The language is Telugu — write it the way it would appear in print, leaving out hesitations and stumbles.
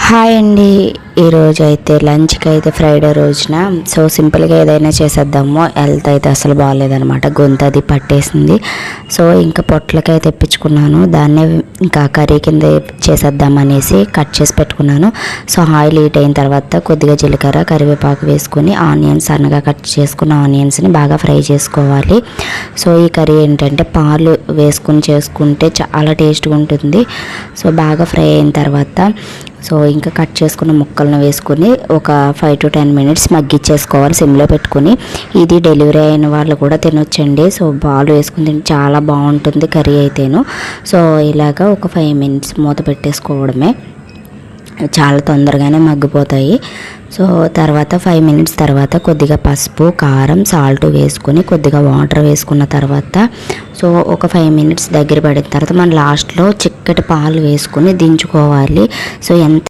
హాయ్ అండి. ఈరోజు అయితే లంచ్కి అయితే ఫ్రైడే రోజున సో సింపుల్గా ఏదైనా చేసేద్దాము. హెల్త్ అయితే అసలు బాగాలేదనమాట, గొంతు అది పట్టేసింది. సో ఇంకా పొట్లకాయ తెప్పించుకున్నాను, దాన్నే ఇంకా కర్రీ కింద చేసేద్దామనేసి కట్ చేసి పెట్టుకున్నాను. సో ఆయిల్ హీట్ అయిన తర్వాత కొద్దిగా జీలకర్ర కరివేపాకు వేసుకుని ఆనియన్స్ సన్నగా కట్ చేసుకున్న ఆనియన్స్ని బాగా ఫ్రై చేసుకోవాలి. సో ఈ కర్రీ ఏంటంటే పాలు వేసుకుని చేసుకుంటే చాలా టేస్ట్గా ఉంటుంది. సో బాగా ఫ్రై అయిన తర్వాత సో ఇంకా కట్ చేసుకున్న ముక్కలను వేసుకుని ఒక 5 to 10 minutes మగ్గిచ్చేసుకోవాలి సిమ్లో పెట్టుకుని. ఇది డెలివరీ అయిన వాళ్ళు కూడా తినొచ్చండి. సో పాలు వేసుకుని తిని చాలా బాగుంటుంది కర్రీ అయితేను. సో ఇలాగా ఒక 5 minutes మూత పెట్టేసుకోవడమే, చాలా తొందరగానే మగ్గిపోతాయి. సో తర్వాత 5 minutes తర్వాత కొద్దిగా పసుపు కారం సాల్ట్ వేసుకొని కొద్దిగా వాటర్ వేసుకున్న తర్వాత సో ఒక 5 minutes దగ్గర పడిన తర్వాత మనం లాస్ట్లో చిక్కటి పాలు వేసుకొని దించుకోవాలి. సో ఎంత